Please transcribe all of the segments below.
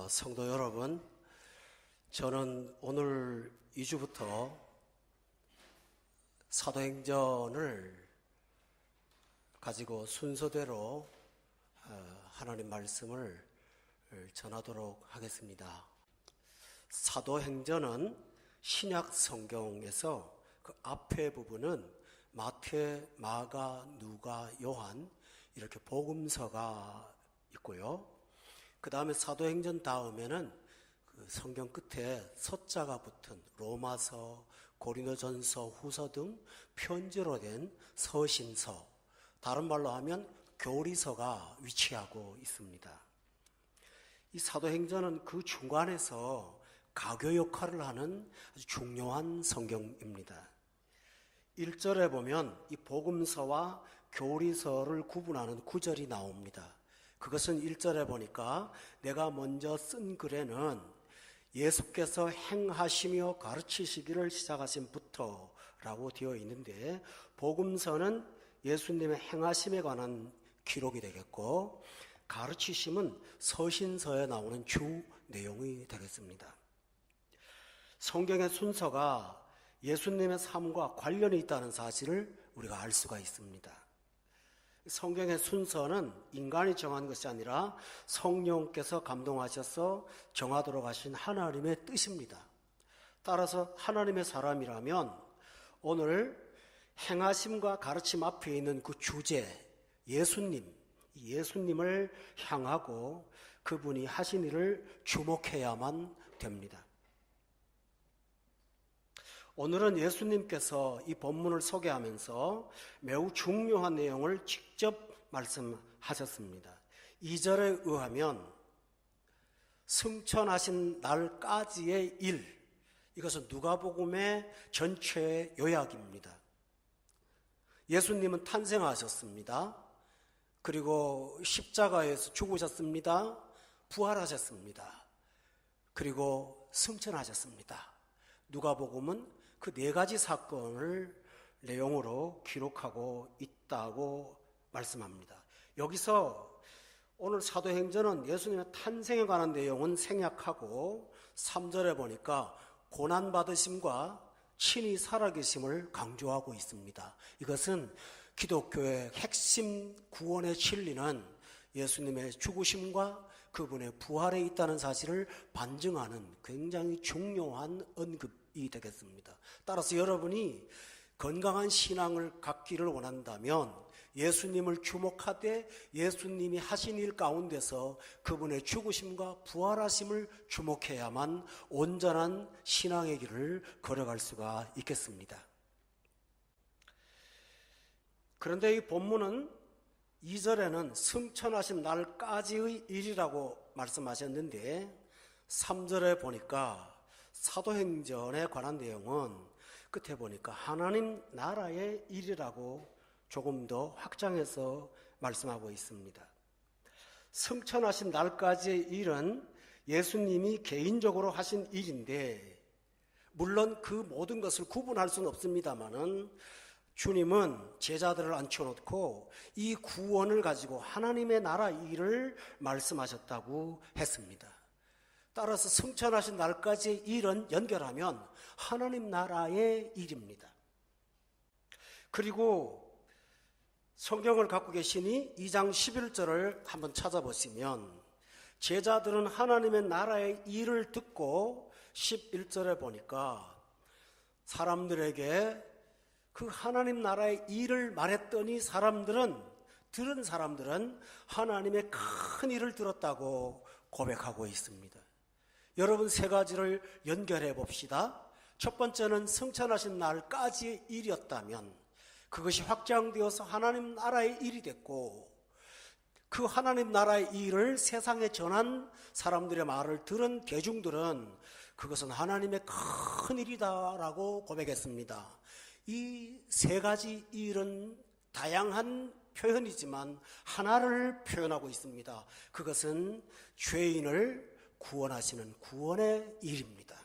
성도 여러분, 저는 오늘 2주부터 사도행전을 가지고 순서대로 하나님 말씀을 전하도록 하겠습니다. 사도행전은 신약 성경에서 그 앞에 부분은 마태, 마가, 누가, 요한 이렇게 복음서가 있고요. 그 다음에 사도행전 다음에는 그 성경 끝에 서자가 붙은 로마서, 고린도전서, 후서 등 편지로 된 서신서, 다른 말로 하면 교리서가 위치하고 있습니다. 이 사도행전은 그 중간에서 가교 역할을 하는 아주 중요한 성경입니다. 1절에 보면 이 복음서와 교리서를 구분하는 구절이 나옵니다. 그것은 1절에 보니까 내가 먼저 쓴 글에는 예수께서 행하시며 가르치시기를 시작하신부터 라고 되어 있는데, 복음서는 예수님의 행하심에 관한 기록이 되겠고, 가르치심은 서신서에 나오는 주 내용이 되겠습니다. 성경의 순서가 예수님의 삶과 관련이 있다는 사실을 우리가 알 수가 있습니다. 성경의 순서는 인간이 정한 것이 아니라 성령께서 감동하셔서 정하도록 하신 하나님의 뜻입니다. 따라서 하나님의 사람이라면 오늘 행하심과 가르침 앞에 있는 그 주제, 예수님을 향하고 그분이 하신 일을 주목해야만 됩니다. 오늘은 예수님께서 이 본문을 소개하면서 매우 중요한 내용을 직접 말씀하셨습니다. 2절에 의하면 승천하신 날까지의 일, 이것은 누가복음의 전체 요약입니다. 예수님은 탄생하셨습니다. 그리고 십자가에서 죽으셨습니다. 부활하셨습니다. 그리고 승천하셨습니다. 누가복음은 그 네 가지 사건을 내용으로 기록하고 있다고 말씀합니다. 여기서 오늘 사도행전은 예수님의 탄생에 관한 내용은 생략하고 3절에 보니까 고난받으심과 친히 살아계심을 강조하고 있습니다. 이것은 기독교의 핵심 구원의 진리는 예수님의 죽으심과 그분의 부활에 있다는 사실을 반증하는 굉장히 중요한 언급이 되겠습니다. 따라서 여러분이 건강한 신앙을 갖기를 원한다면 예수님을 주목하되 예수님이 하신 일 가운데서 그분의 죽으심과 부활하심을 주목해야만 온전한 신앙의 길을 걸어갈 수가 있겠습니다. 그런데 이 본문은 2절에는 승천하신 날까지의 일이라고 말씀하셨는데 3절에 보니까 사도행전에 관한 내용은 끝에 보니까 하나님 나라의 일이라고 조금 더 확장해서 말씀하고 있습니다. 승천하신 날까지의 일은 예수님이 개인적으로 하신 일인데, 물론 그 모든 것을 구분할 수는 없습니다만은 주님은 제자들을 앉혀놓고 이 구원을 가지고 하나님의 나라 일을 말씀하셨다고 했습니다. 따라서 승천하신 날까지의 일은 연결하면 하나님 나라의 일입니다. 그리고 성경을 갖고 계시니 2장 11절을 한번 찾아보시면 제자들은 하나님의 나라의 일을 듣고 11절에 보니까 사람들에게 그 하나님 나라의 일을 말했더니 들은 사람들은 하나님의 큰 일을 들었다고 고백하고 있습니다. 여러분, 세 가지를 연결해 봅시다. 첫 번째는 승천하신 날까지의 일이었다면 그것이 확장되어서 하나님 나라의 일이 됐고, 그 하나님 나라의 일을 세상에 전한 사람들의 말을 들은 대중들은 그것은 하나님의 큰 일이다라고 고백했습니다. 이 세 가지 일은 다양한 표현이지만 하나를 표현하고 있습니다. 그것은 죄인을 구원하시는 구원의 일입니다.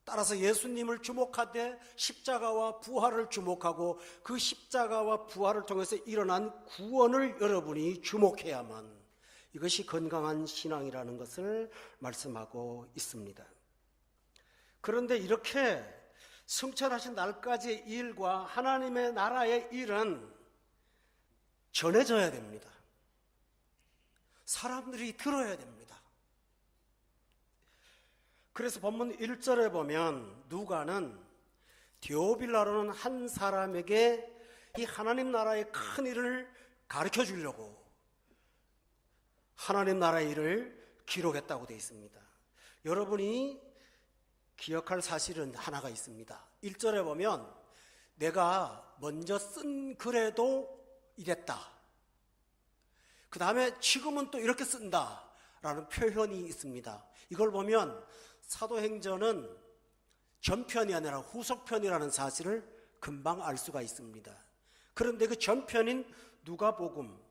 따라서 예수님을 주목하되 십자가와 부활을 주목하고 그 십자가와 부활을 통해서 일어난 구원을 여러분이 주목해야만 이것이 건강한 신앙이라는 것을 말씀하고 있습니다. 그런데 이렇게 승천하신 날까지의 일과 하나님의 나라의 일은 전해져야 됩니다. 사람들이 들어야 됩니다. 그래서 본문 1절에 보면 누가는 데오빌라라는 한 사람에게 이 하나님 나라의 큰 일을 가르쳐 주려고 하나님 나라의 일을 기록했다고 되어 있습니다. 여러분이 기억할 사실은 하나가 있습니다. 1절에 보면 내가 먼저 쓴 글에도 이랬다. 그 다음에 지금은 또 이렇게 쓴다 라는 표현이 있습니다. 이걸 보면 사도행전은 전편이 아니라 후속편이라는 사실을 금방 알 수가 있습니다. 그런데 그 전편인 누가복음도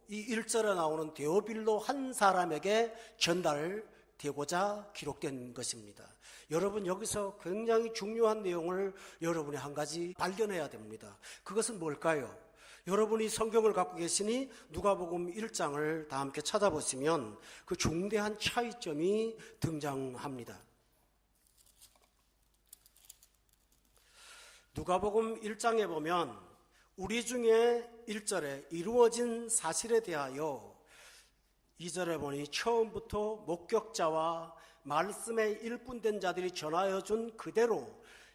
이 1절에 나오는 데오빌로 한 사람에게 전달되고자 기록된 것입니다. 여러분, 여기서 굉장히 중요한 내용을 여러분이 한 가지 발견해야 됩니다. 그것은 뭘까요? 여러분이 성경을 갖고 계시니 누가복음 1장을 다 함께 찾아보시면 그 중대한 차이점이 등장합니다. 누가복음 1장에 보면 우리 중에 1절에 이루어진 사실에 대하여 2절에 보니 처음부터 목격자와 말씀에 일꾼된 자들이 전하여 준 그대로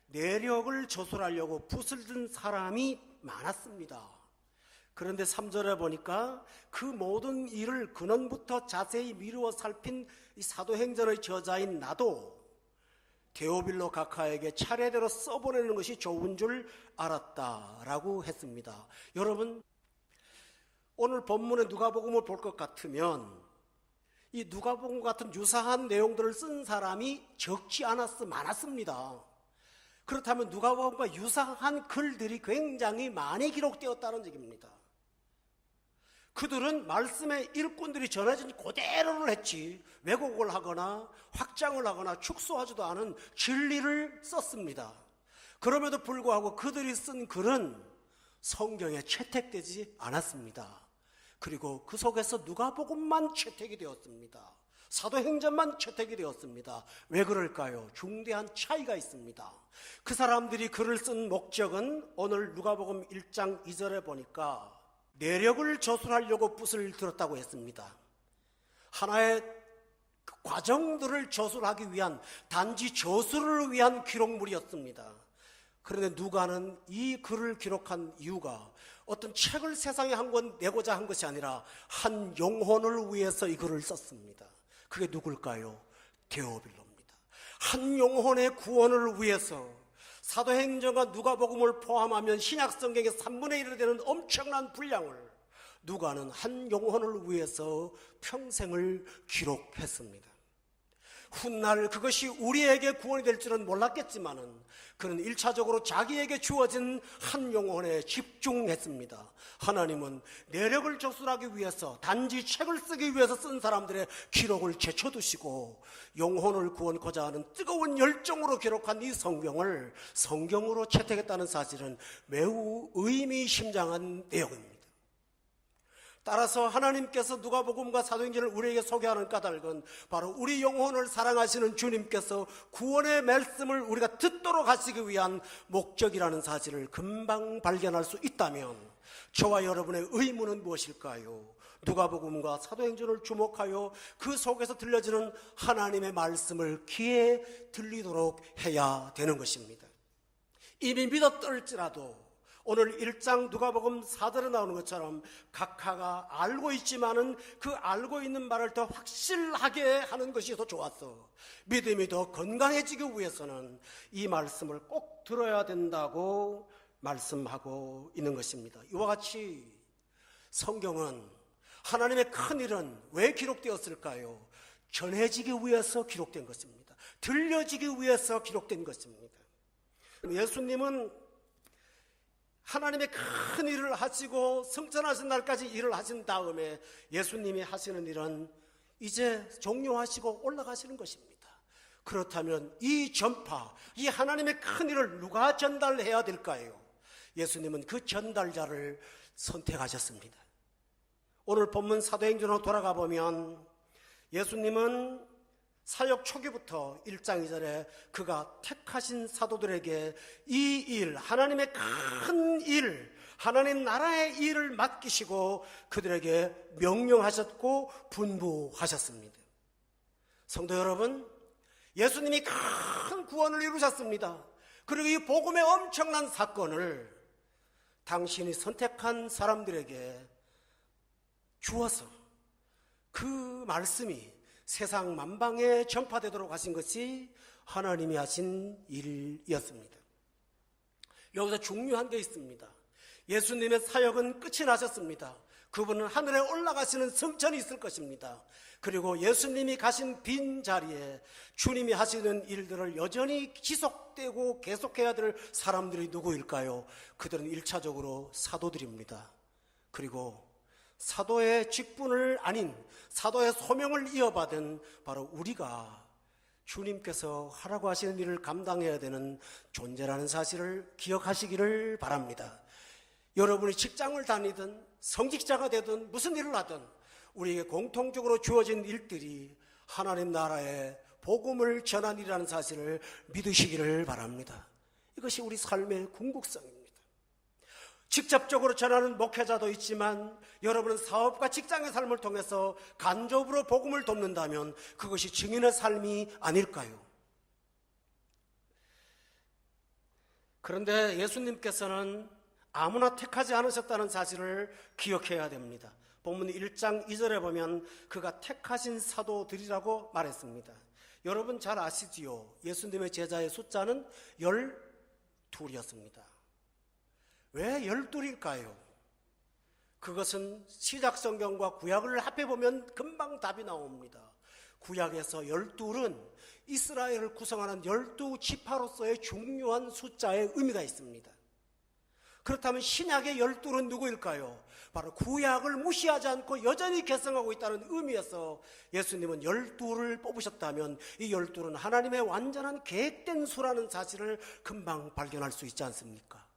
내력을 조술하려고 붓을 든 사람이 많았습니다. 그런데 3절에 보니까 그 모든 일을 근원부터 자세히 미루어 살핀 이 사도행전의 저자인 나도 데오빌로 각하에게 차례대로 써보내는 것이 좋은 줄 알았다라고 했습니다. 여러분, 오늘 본문의 누가복음을 볼 것 같으면 이 누가복음 같은 유사한 내용들을 쓴 사람이 적지 많았습니다. 그렇다면 누가복음과 유사한 글들이 굉장히 많이 기록되었다는 얘기입니다. 그들은 말씀의 일꾼들이 전해진 그대로를 했지 왜곡을 하거나 확장을 하거나 축소하지도 않은 진리를 썼습니다. 그럼에도 불구하고 그들이 쓴 글은 성경에 채택되지 않았습니다. 그리고 그 속에서 누가복음만 채택이 되었습니다. 사도행전만 채택이 되었습니다. 왜 그럴까요? 중대한 차이가 있습니다. 그 사람들이 글을 쓴 목적은 오늘 누가복음 1장 2절에 보니까 내력을 저술하려고 붓을 들었다고 했습니다. 하나의 과정들을 저술하기 위한, 단지 저술을 위한 기록물이었습니다. 그런데 누가는 이 글을 기록한 이유가 어떤 책을 세상에 한 권 내고자 한 것이 아니라 한 영혼을 위해서 이 글을 썼습니다. 그게 누굴까요? 데오빌로입니다. 한 영혼의 구원을 위해서 사도행전과 누가복음을 포함하면 신약성경의 3분의 1이 되는 엄청난 분량을 누가는 한 영혼을 위해서 평생을 기록했습니다. 훗날 그것이 우리에게 구원이 될 줄은 몰랐겠지만은 그는 1차적으로 자기에게 주어진 한 영혼에 집중했습니다. 하나님은 내력을 조술하기 위해서, 단지 책을 쓰기 위해서 쓴 사람들의 기록을 제쳐두시고 영혼을 구원코자 하는 뜨거운 열정으로 기록한 이 성경을 성경으로 채택했다는 사실은 매우 의미심장한 내용입니다. 따라서 하나님께서 누가복음과 사도행전을 우리에게 소개하는 까닭은 바로 우리 영혼을 사랑하시는 주님께서 구원의 말씀을 우리가 듣도록 하시기 위한 목적이라는 사실을 금방 발견할 수 있다면 저와 여러분의 의무는 무엇일까요? 누가복음과 사도행전을 주목하여 그 속에서 들려지는 하나님의 말씀을 귀에 들리도록 해야 되는 것입니다. 이미 믿었을지라도 오늘 1장 누가복음 4절에 나오는 것처럼 각하가 알고 있지만은 그 알고 있는 말을 더 확실하게 하는 것이 더 좋았어. 믿음이 더 건강해지기 위해서는 이 말씀을 꼭 들어야 된다고 말씀하고 있는 것입니다. 이와 같이 성경은 하나님의 큰 일은 왜 기록되었을까요? 전해지기 위해서 기록된 것입니다. 들려지기 위해서 기록된 것입니다. 예수님은 하나님의 큰 일을 하시고 승천하신 날까지 일을 하신 다음에 예수님이 하시는 일은 이제 종료하시고 올라가시는 것입니다. 그렇다면 이 전파, 이 하나님의 큰 일을 누가 전달해야 될까요? 예수님은 그 전달자를 선택하셨습니다. 오늘 본문 사도행전으로 돌아가 보면 예수님은 사역 초기부터 1장 2절에 그가 택하신 사도들에게 이 일, 하나님의 큰 일, 하나님 나라의 일을 맡기시고 그들에게 명령하셨고 분부하셨습니다. 성도 여러분, 예수님이 큰 구원을 이루셨습니다. 그리고 이 복음의 엄청난 사건을 당신이 선택한 사람들에게 주어서 그 말씀이 세상 만방에 전파되도록 하신 것이 하나님이 하신 일이었습니다. 여기서 중요한 게 있습니다. 예수님의 사역은 끝이 나셨습니다. 그분은 하늘에 올라가시는 승천이 있을 것입니다. 그리고 예수님이 가신 빈 자리에 주님이 하시는 일들을 여전히 지속되고 계속해야 될 사람들이 누구일까요? 그들은 1차적으로 사도들입니다. 그리고 사도의 직분을 아닌 사도의 소명을 이어받은 바로 우리가 주님께서 하라고 하시는 일을 감당해야 되는 존재라는 사실을 기억하시기를 바랍니다. 여러분이 직장을 다니든 성직자가 되든 무슨 일을 하든 우리에게 공통적으로 주어진 일들이 하나님 나라의 복음을 전하는 일이라는 사실을 믿으시기를 바랍니다. 이것이 우리 삶의 궁극성입니다. 직접적으로 전하는 목회자도 있지만 여러분은 사업과 직장의 삶을 통해서 간접으로 복음을 돕는다면 그것이 증인의 삶이 아닐까요? 그런데 예수님께서는 아무나 택하지 않으셨다는 사실을 기억해야 됩니다. 본문 1장 2절에 보면 그가 택하신 사도들이라고 말했습니다. 여러분 잘 아시지요? 예수님의 제자의 숫자는 12이었습니다. 왜 12일까요? 그것은 시작성경과 구약을 합해보면 금방 답이 나옵니다. 구약에서 12은 이스라엘을 구성하는 12지파로서의 중요한 숫자의 의미가 있습니다. 그렇다면 신약의 12은 누구일까요? 바로 구약을 무시하지 않고 여전히 계승하고 있다는 의미에서 예수님은 12를 뽑으셨다면 이 12는 하나님의 완전한 계획된 수라는 사실을 금방 발견할 수 있지 않습니까?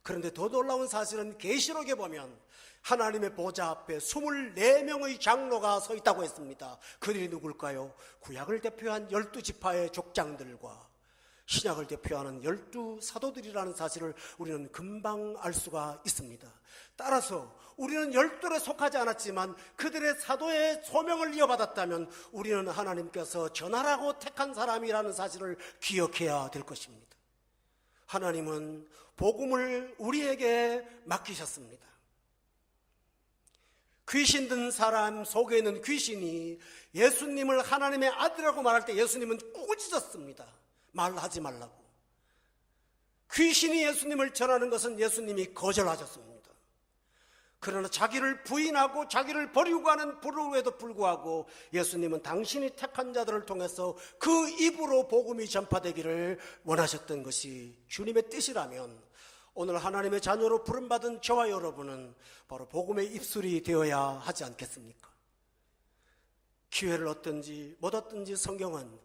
그런데 더 놀라운 사실은 계시록에 보면 하나님의 보좌 앞에 24명의 장로가 서 있다고 했습니다. 그들이 누굴까요? 구약을 대표한 12지파의 족장들과 신약을 대표하는 12사도들이라는 사실을 우리는 금방 알 수가 있습니다. 따라서 우리는 12에 속하지 않았지만 그들의 사도의 소명을 이어받았다면 우리는 하나님께서 전하라고 택한 사람이라는 사실을 기억해야 될 것입니다. 하나님은 복음을 우리에게 맡기셨습니다. 귀신 든 사람 속에 있는 귀신이 예수님을 하나님의 아들이라고 말할 때 예수님은 꾸짖었습니다. 말하지 말라고. 귀신이 예수님을 전하는 것은 예수님이 거절하셨습니다. 그러나 자기를 부인하고 자기를 버리고 하는 불후에도 불구하고 예수님은 당신이 택한 자들을 통해서 그 입으로 복음이 전파되기를 원하셨던 것이 주님의 뜻이라면 오늘 하나님의 자녀로 부름받은 저와 여러분은 바로 복음의 입술이 되어야 하지 않겠습니까? 기회를 얻든지 못 얻든지 성경은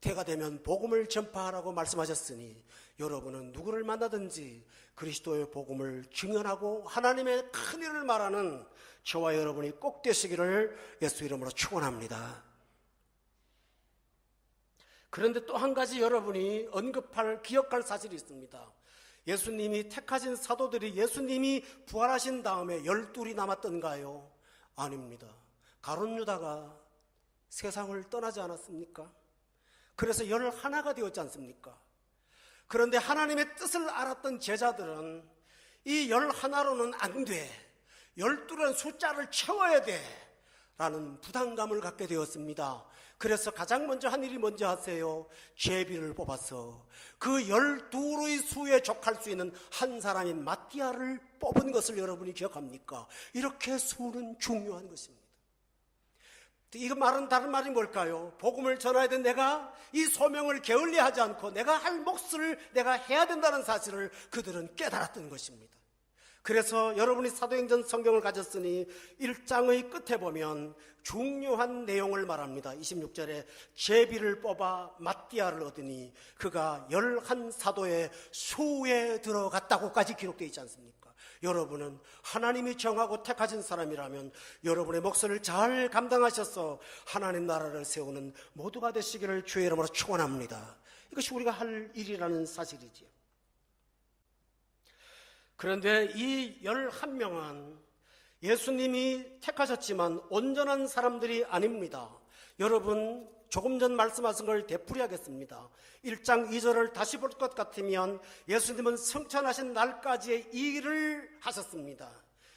때가 되면 복음을 전파하라고 말씀하셨으니 여러분은 누구를 만나든지 그리스도의 복음을 증언하고 하나님의 큰 일을 말하는 저와 여러분이 꼭 되시기를 예수 이름으로 축원합니다. 그런데 또 한 가지 여러분이 기억할 사실이 있습니다. 예수님이 택하신 사도들이 예수님이 부활하신 다음에 12이 남았던가요? 아닙니다. 가룟 유다가 세상을 떠나지 않았습니까? 그래서 11가 되었지 않습니까? 그런데 하나님의 뜻을 알았던 제자들은 이 11로는 안 돼. 12라는 숫자를 채워야 돼. 라는 부담감을 갖게 되었습니다. 그래서 가장 먼저 한 일이 뭔지 아세요? 제비를 뽑아서 그 12의 수에 족할 수 있는 한 사람인 마띠아를 뽑은 것을 여러분이 기억합니까? 이렇게 수는 중요한 것입니다. 이거 말은 다른 말이 뭘까요? 복음을 전해야 된 내가 이 소명을 게을리하지 않고 내가 할 몫을 내가 해야 된다는 사실을 그들은 깨달았던 것입니다. 그래서 여러분이 사도행전 성경을 가졌으니 1장의 끝에 보면 중요한 내용을 말합니다. 26절에 제비를 뽑아 마띠아를 얻으니 그가 11사도의 수에 들어갔다고까지 기록되어 있지 않습니까? 여러분은 하나님이 정하고 택하신 사람이라면 여러분의 몫을 잘 감당하셔서 하나님 나라를 세우는 모두가 되시기를 주의 이름으로 축원합니다. 이것이 우리가 할 일이라는 사실이지요. 그런데 이 11명은 예수님이 택하셨지만 온전한 사람들이 아닙니다. 여러분, 조금 전 말씀하신 걸 되풀이하겠습니다. 1장 2절을 다시 볼 것 같으면 예수님은 승천하신 날까지의 일을 하셨습니다.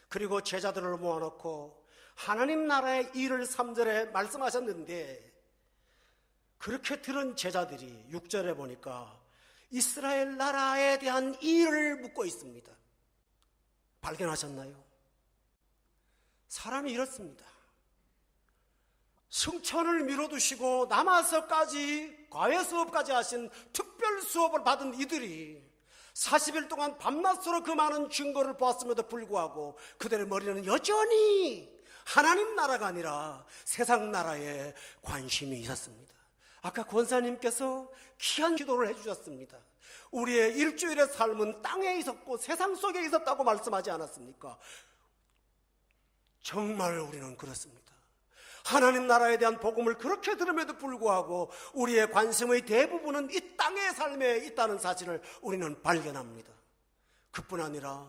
그리고 제자들을 모아놓고 하나님 나라의 일을 3절에 말씀하셨는데, 그렇게 들은 제자들이 6절에 보니까 이스라엘 나라에 대한 일을 묻고 있습니다. 발견하셨나요? 사람이 이렇습니다. 승천을 미뤄두시고 남아서까지 과외 수업까지 하신 특별 수업을 받은 이들이 40일 동안 밤낮으로 그 많은 증거를 보았음에도 불구하고 그들의 머리는 여전히 하나님 나라가 아니라 세상 나라에 관심이 있었습니다. 아까 권사님께서 귀한 기도를 해주셨습니다. 우리의 일주일의 삶은 땅에 있었고 세상 속에 있었다고 말씀하지 않았습니까? 정말 우리는 그렇습니다. 하나님 나라에 대한 복음을 그렇게 들음에도 불구하고 우리의 관심의 대부분은 이 땅의 삶에 있다는 사실을 우리는 발견합니다. 그뿐 아니라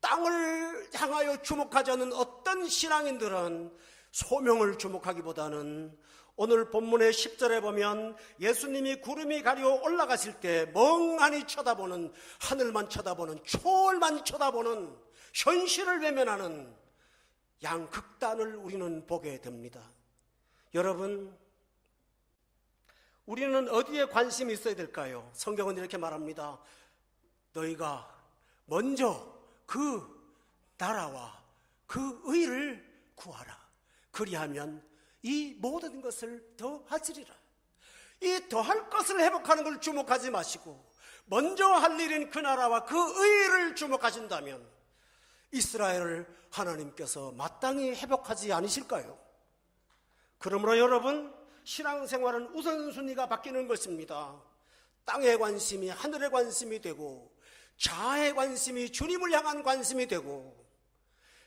땅을 향하여 주목하지 않는 어떤 신앙인들은 소명을 주목하기보다는 오늘 본문의 10절에 보면 예수님이 구름이 가리워 올라가실 때 멍하니 쳐다보는, 하늘만 쳐다보는, 초월만 쳐다보는, 현실을 외면하는 양극단을 우리는 보게 됩니다. 여러분, 우리는 어디에 관심이 있어야 될까요? 성경은 이렇게 말합니다. 너희가 먼저 그 나라와 그 의를 구하라. 그리하면 이 모든 것을 더하시리라. 이 더할 것을 회복하는 걸 주목하지 마시고 먼저 할 일인 그 나라와 그 의를 주목하신다면 이스라엘을 하나님께서 마땅히 회복하지 않으실까요? 그러므로 여러분, 신앙생활은 우선순위가 바뀌는 것입니다. 땅의 관심이 하늘의 관심이 되고 자아의 관심이 주님을 향한 관심이 되고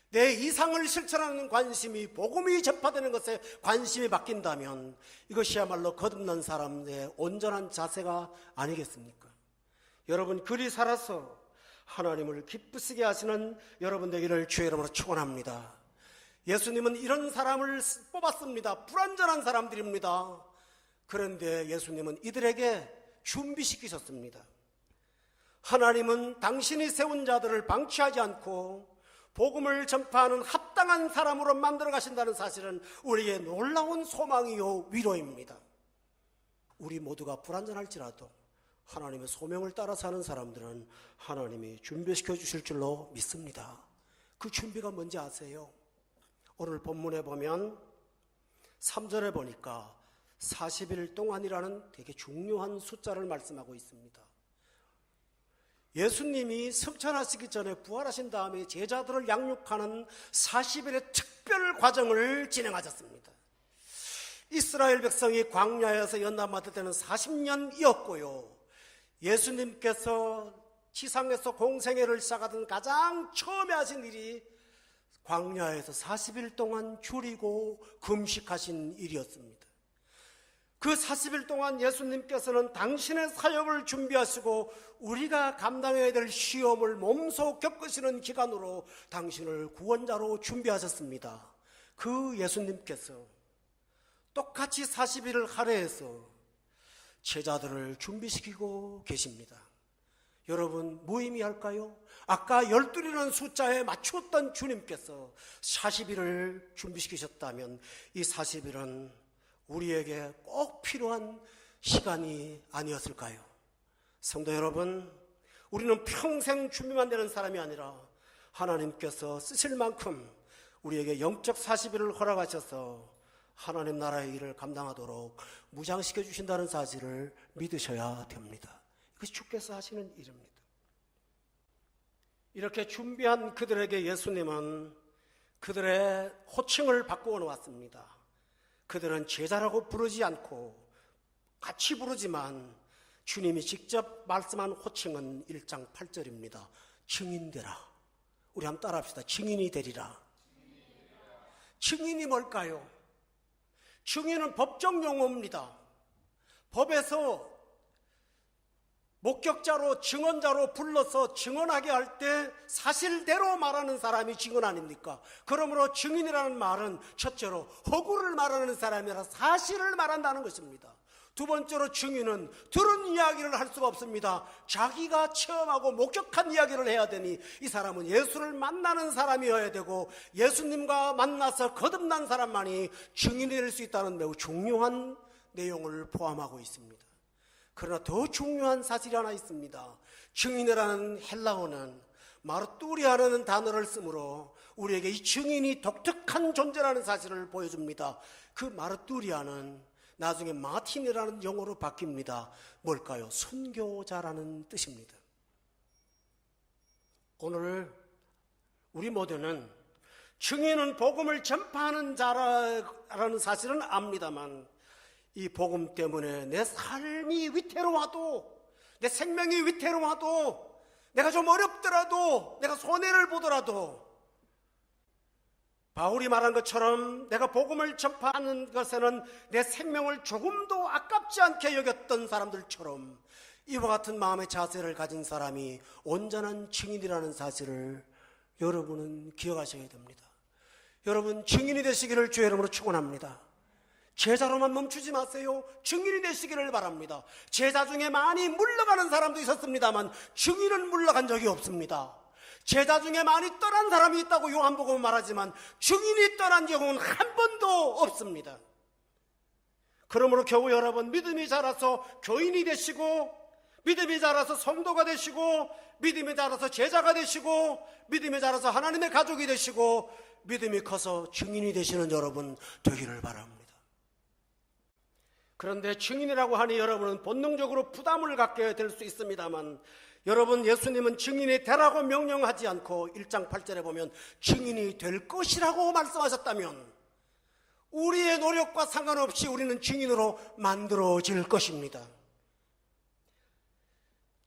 내 이상을 실천하는 관심이 복음이 전파되는 것에 관심이 바뀐다면 이것이야말로 거듭난 사람의 온전한 자세가 아니겠습니까? 여러분, 그리 살아서 하나님을 기쁘시게 하시는 여러분 되기를 주의 이름으로 축원합니다. 예수님은 이런 사람을 뽑았습니다. 불완전한 사람들입니다. 그런데 예수님은 이들에게 준비시키셨습니다. 하나님은 당신이 세운 자들을 방치하지 않고 복음을 전파하는 합당한 사람으로 만들어 가신다는 사실은 우리의 놀라운 소망이요 위로입니다. 우리 모두가 불완전할지라도 하나님의 소명을 따라 사는 사람들은 하나님이 준비시켜 주실 줄로 믿습니다. 그 준비가 뭔지 아세요? 오늘 본문에 보면 3절에 보니까 40일 동안이라는 되게 중요한 숫자를 말씀하고 있습니다. 예수님이 승천하시기 전에 부활하신 다음에 제자들을 양육하는 40일의 특별 과정을 진행하셨습니다. 이스라엘 백성이 광야에서 연나 맡을 때는 40년이었고요. 예수님께서 지상에서 공생애를 시작하던 가장 처음에 하신 일이 광야에서 40일 동안 줄이고 금식하신 일이었습니다. 그 40일 동안 예수님께서는 당신의 사역을 준비하시고 우리가 감당해야 될 시험을 몸소 겪으시는 기간으로 당신을 구원자로 준비하셨습니다. 그 예수님께서 똑같이 40일을 할애해서 제자들을 준비시키고 계십니다. 여러분, 무의미할까요? 아까 12이라는 숫자에 맞췄던 주님께서 40일을 준비시키셨다면 이 40일은 우리에게 꼭 필요한 시간이 아니었을까요? 성도 여러분, 우리는 평생 준비만 되는 사람이 아니라 하나님께서 쓰실 만큼 우리에게 영적 40일을 허락하셔서 하나님 나라의 일을 감당하도록 무장시켜 주신다는 사실을 믿으셔야 됩니다. 이것이 주께서 하시는 일입니다. 이렇게 준비한 그들에게 예수님은 그들의 호칭을 바꾸어 놓았습니다. 그들은 제자라고 부르지 않고 같이 부르지만 주님이 직접 말씀한 호칭은 1장 8절입니다. 증인되라. 우리 한번 따라합시다. 증인이 되리라. 증인이 뭘까요? 증인은 법정 용어입니다. 법에서 목격자로 증언자로 불러서 증언하게 할 때 사실대로 말하는 사람이 증인 아닙니까? 그러므로 증인이라는 말은 첫째로 허구를 말하는 사람이라 사실을 말한다는 것입니다. 두 번째로 증인은 들은 이야기를 할 수가 없습니다. 자기가 체험하고 목격한 이야기를 해야 되니 이 사람은 예수를 만나는 사람이어야 되고 예수님과 만나서 거듭난 사람만이 증인이 될 수 있다는 매우 중요한 내용을 포함하고 있습니다. 그러나 더 중요한 사실이 하나 있습니다. 증인이라는 헬라어는 마르뚜리아라는 단어를 쓰므로 우리에게 이 증인이 독특한 존재라는 사실을 보여줍니다. 그 마르뚜리아는 나중에 마틴이라는 용어로 바뀝니다. 뭘까요? 선교자라는 뜻입니다. 오늘 우리 모두는 증인은 복음을 전파하는 자라는 사실은 압니다만 이 복음 때문에 내 삶이 위태로워도, 내 생명이 위태로워도, 내가 좀 어렵더라도, 내가 손해를 보더라도 바울이 말한 것처럼 내가 복음을 전파하는 것에는 내 생명을 조금도 아깝지 않게 여겼던 사람들처럼 이와 같은 마음의 자세를 가진 사람이 온전한 증인이라는 사실을 여러분은 기억하셔야 됩니다. 여러분, 증인이 되시기를 주의 이름으로 축원합니다. 제자로만 멈추지 마세요. 증인이 되시기를 바랍니다. 제자 중에 많이 물러가는 사람도 있었습니다만 증인은 물러간 적이 없습니다. 제자 중에 많이 떠난 사람이 있다고 요한복음은 말하지만 증인이 떠난 경우는 한 번도 없습니다. 그러므로 겨우 여러분 믿음이 자라서 교인이 되시고, 믿음이 자라서 성도가 되시고, 믿음이 자라서 제자가 되시고, 믿음이 자라서 하나님의 가족이 되시고, 믿음이 커서 증인이 되시는 여러분 되기를 바랍니다. 그런데 증인이라고 하니 여러분은 본능적으로 부담을 갖게 될 수 있습니다만, 여러분, 예수님은 증인이 되라고 명령하지 않고 1장 8절에 보면 증인이 될 것이라고 말씀하셨다면 우리의 노력과 상관없이 우리는 증인으로 만들어질 것입니다.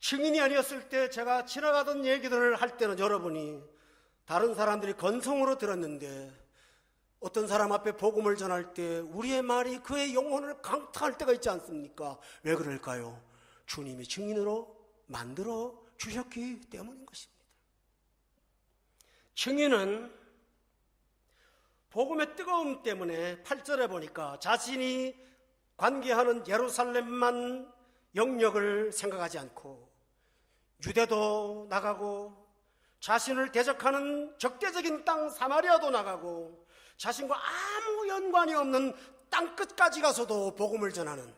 증인이 아니었을 때 제가 지나가던 얘기들을 할 때는 여러분이 다른 사람들이 건성으로 들었는데 어떤 사람 앞에 복음을 전할 때 우리의 말이 그의 영혼을 강타할 때가 있지 않습니까? 왜 그럴까요? 주님이 증인으로 만들어 주셨기 때문인 것입니다. 증인은 복음의 뜨거움 때문에 8절에 보니까 자신이 관계하는 예루살렘만 영역을 생각하지 않고 유대도 나가고 자신을 대적하는 적대적인 땅 사마리아도 나가고 자신과 아무 연관이 없는 땅끝까지 가서도 복음을 전하는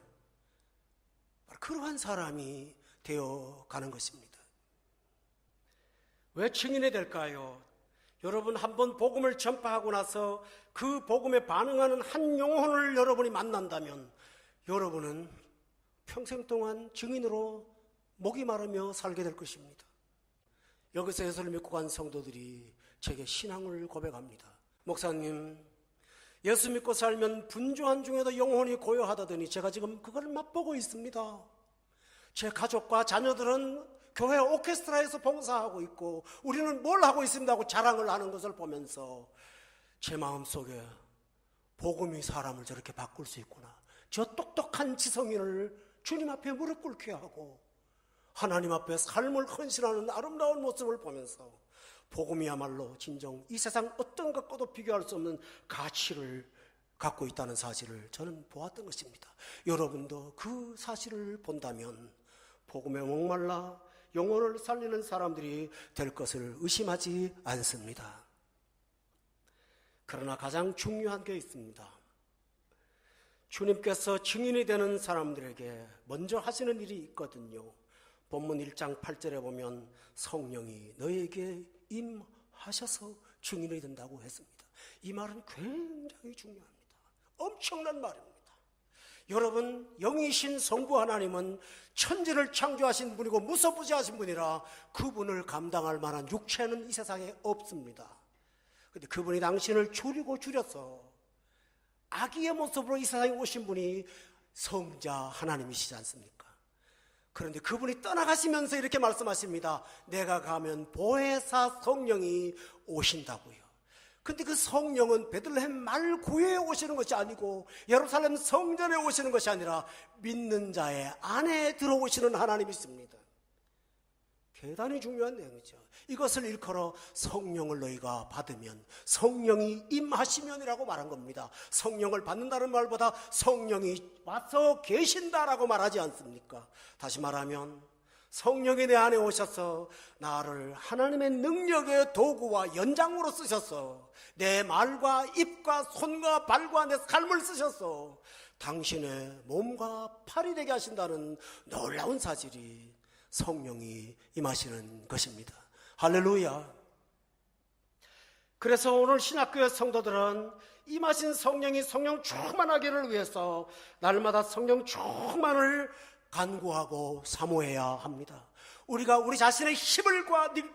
그러한 사람이 되어가는 것입니다. 왜 증인이 될까요? 여러분, 한번 복음을 전파하고 나서 그 복음에 반응하는 한 영혼을 여러분이 만난다면 여러분은 평생 동안 증인으로 목이 마르며 살게 될 것입니다. 여기서 예수를 믿고 간 성도들이 제게 신앙을 고백합니다. 목사님, 예수 믿고 살면 분주한 중에도 영혼이 고요하다더니 제가 지금 그걸 맛보고 있습니다. 제 가족과 자녀들은 교회 오케스트라에서 봉사하고 있고 우리는 뭘 하고 있습니다 하고 자랑을 하는 것을 보면서 제 마음속에 복음이 사람을 저렇게 바꿀 수 있구나. 저 똑똑한 지성인을 주님 앞에 무릎 꿇게 하고 하나님 앞에 삶을 헌신하는 아름다운 모습을 보면서 복음이야말로 진정 이 세상 어떤 것과도 비교할 수 없는 가치를 갖고 있다는 사실을 저는 보았던 것입니다. 여러분도 그 사실을 본다면 복음에 목말라 영혼을 살리는 사람들이 될 것을 의심하지 않습니다. 그러나 가장 중요한 게 있습니다. 주님께서 증인이 되는 사람들에게 먼저 하시는 일이 있거든요. 본문 1장 8절에 보면 성령이 너에게 임하셔서 증인이 된다고 했습니다. 이 말은 굉장히 중요합니다. 엄청난 말입니다. 여러분, 영이신 성부 하나님은 천지를 창조하신 분이고 무소부지하신 분이라 그분을 감당할 만한 육체는 이 세상에 없습니다. 그런데 그분이 당신을 줄이고 줄여서 아기의 모습으로 이 세상에 오신 분이 성자 하나님이시지 않습니까? 그런데 그분이 떠나가시면서 이렇게 말씀하십니다. 내가 가면 보혜사 성령이 오신다고요. 근데 그 성령은 베들레헴 말구에 오시는 것이 아니고 예루살렘 성전에 오시는 것이 아니라 믿는 자의 안에 들어오시는 하나님이십니다. 대단히 중요한 내용이죠. 이것을 일컬어 성령을 너희가 받으면, 성령이 임하시면이라고 말한 겁니다. 성령을 받는다는 말보다 성령이 와서 계신다라고 말하지 않습니까? 다시 말하면 성령이 내 안에 오셔서 나를 하나님의 능력의 도구와 연장으로 쓰셔서 내 말과 입과 손과 발과 내 삶을 쓰셔서 당신의 몸과 팔이 되게 하신다는 놀라운 사실이 성령이 임하시는 것입니다. 할렐루야. 그래서 오늘 신학교의 성도들은 임하신 성령이 성령 충만하기를 위해서 날마다 성령 충만을 간구하고 사모해야 합니다. 우리가 우리 자신의 힘을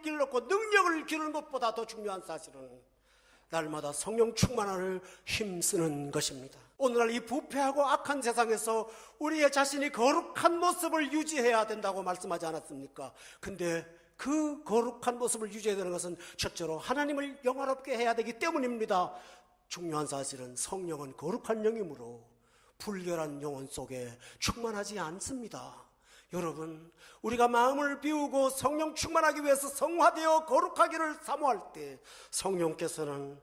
길러고 능력을 기르는 것보다 더 중요한 사실은 날마다 성령 충만을 힘쓰는 것입니다. 오늘날 이 부패하고 악한 세상에서 우리의 자신이 거룩한 모습을 유지해야 된다고 말씀하지 않았습니까? 근데 그 거룩한 모습을 유지해야 되는 것은 첫째로 하나님을 영화롭게 해야 되기 때문입니다. 중요한 사실은 성령은 거룩한 영이므로 불결한 영혼 속에 충만하지 않습니다. 여러분, 우리가 마음을 비우고 성령 충만하기 위해서 성화되어 거룩하기를 사모할 때 성령께서는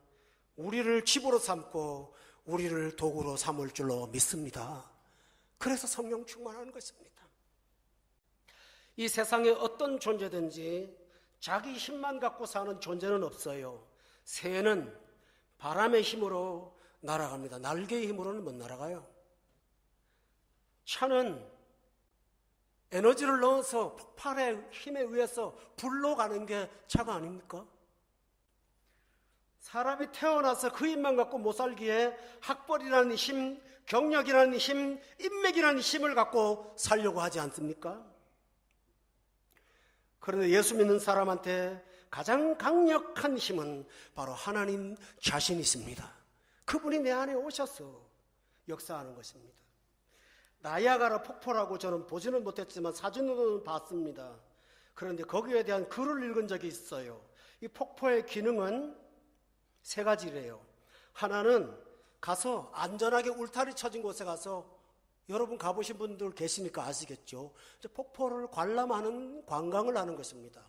우리를 집으로 삼고 우리를 도구로 삼을 줄로 믿습니다. 그래서 성령 충만하는 것입니다. 이 세상에 어떤 존재든지 자기 힘만 갖고 사는 존재는 없어요. 새는 바람의 힘으로 날아갑니다. 날개의 힘으로는 못 날아가요. 차는 에너지를 넣어서 폭발의 힘에 의해서 불로 가는 게 차가 아닙니까? 사람이 태어나서 그 힘만 갖고 못 살기에 학벌이라는 힘, 경력이라는 힘, 인맥이라는 힘을 갖고 살려고 하지 않습니까? 그런데 예수 믿는 사람한테 가장 강력한 힘은 바로 하나님 자신이십니다. 그분이 내 안에 오셔서 역사하는 것입니다. 나이아가라 폭포라고 저는 보지는 못했지만 사진으로는 봤습니다. 그런데 거기에 대한 글을 읽은 적이 있어요. 이 폭포의 기능은 세 가지래요. 하나는 가서 안전하게 울타리 쳐진 곳에 가서, 여러분 가보신 분들 계시니까 아시겠죠? 폭포를 관람하는 관광을 하는 것입니다.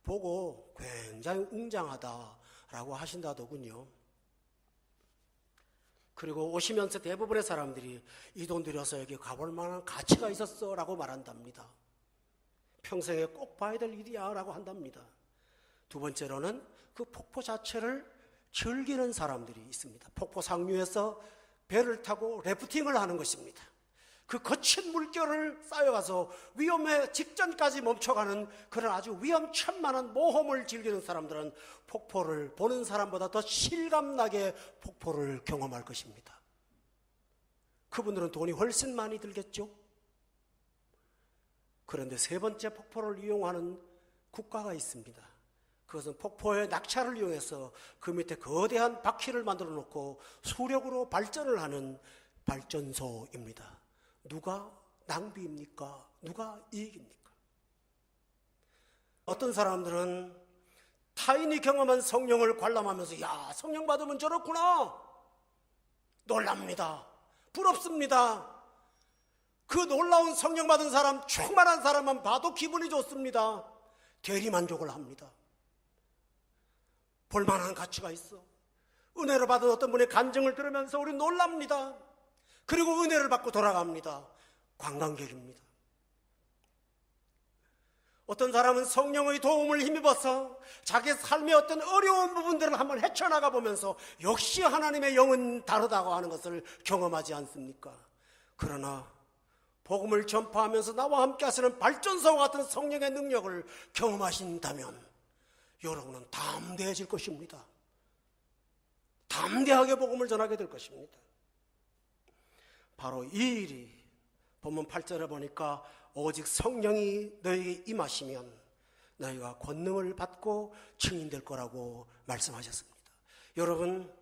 보고 굉장히 웅장하다라고 하신다더군요. 그리고 오시면서 대부분의 사람들이 이 돈 들여서 여기 가볼 만한 가치가 있었어 라고 말한답니다. 평생에 꼭 봐야 될 일이야 라고 한답니다. 두 번째로는 그 폭포 자체를 즐기는 사람들이 있습니다. 폭포 상류에서 배를 타고 래프팅을 하는 것입니다. 그 거친 물결을 쌓여가서 위험에 직전까지 멈춰가는 그런 아주 위험천만한 모험을 즐기는 사람들은 폭포를 보는 사람보다 더 실감나게 폭포를 경험할 것입니다. 그분들은 돈이 훨씬 많이 들겠죠? 그런데 세 번째 폭포를 이용하는 국가가 있습니다. 그것은 폭포의 낙차를 이용해서 그 밑에 거대한 바퀴를 만들어 놓고 수력으로 발전을 하는 발전소입니다. 누가 낭비입니까? 누가 이익입니까? 어떤 사람들은 타인이 경험한 성령을 관람하면서 야, 성령 받으면 저렇구나, 놀랍니다, 부럽습니다. 그 놀라운 성령 받은 사람, 충만한 사람만 봐도 기분이 좋습니다. 대리만족을 합니다. 볼만한 가치가 있어. 은혜를 받은 어떤 분의 간증을 들으면서 우리 놀랍니다. 그리고 은혜를 받고 돌아갑니다. 관광객입니다. 어떤 사람은 성령의 도움을 힘입어서 자기 삶의 어떤 어려운 부분들을 한번 헤쳐나가 보면서 역시 하나님의 영은 다르다고 하는 것을 경험하지 않습니까? 그러나 복음을 전파하면서 나와 함께 하시는 발전소와 같은 성령의 능력을 경험하신다면 여러분은 담대해질 것입니다. 담대하게 복음을 전하게 될 것입니다. 바로 이 일이 본문 8절에 보니까 오직 성령이 너희에게 임하시면 너희가 권능을 받고 증인될 거라고 말씀하셨습니다. 여러분,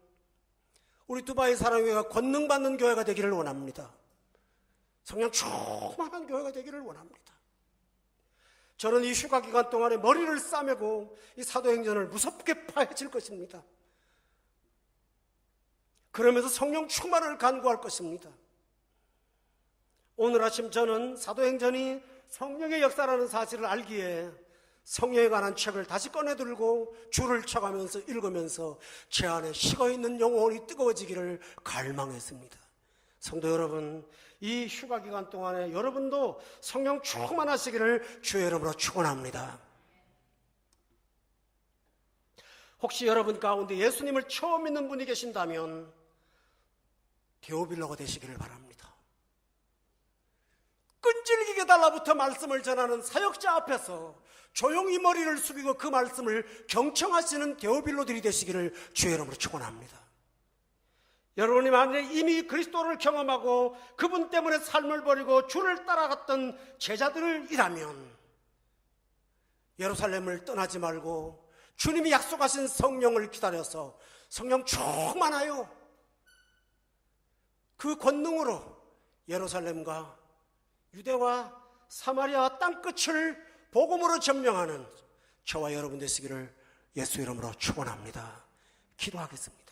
우리 두바이 사랑교회가 권능 받는 교회가 되기를 원합니다. 성령 충만한 교회가 되기를 원합니다. 저는 이 휴가 기간 동안에 머리를 싸매고 이 사도행전을 무섭게 파헤칠 것입니다. 그러면서 성령 충만을 간구할 것입니다. 오늘 아침 저는 사도행전이 성령의 역사라는 사실을 알기에 성령에 관한 책을 다시 꺼내들고 줄을 쳐가면서 읽으면서 제 안에 식어있는 영혼이 뜨거워지기를 갈망했습니다. 성도 여러분, 이 휴가 기간 동안에 여러분도 성령 충만하시기를 주의 이름으로 축원합니다. 혹시 여러분 가운데 예수님을 처음 믿는 분이 계신다면 데오빌로가 되시기를 바랍니다. 끈질기게 달라붙어 말씀을 전하는 사역자 앞에서 조용히 머리를 숙이고 그 말씀을 경청하시는 데오빌로들이 되시기를 주의 이름으로 축원합니다. 여러분이 만약에 이미 그리스도를 경험하고 그분 때문에 삶을 버리고 주를 따라갔던 제자들이라면 예루살렘을 떠나지 말고 주님이 약속하신 성령을 기다려서 성령 충만하여 그 권능으로 예루살렘과 유대와 사마리아 땅끝을 복음으로 점령하는 저와 여러분 되시기를 예수 이름으로 축원합니다. 기도하겠습니다.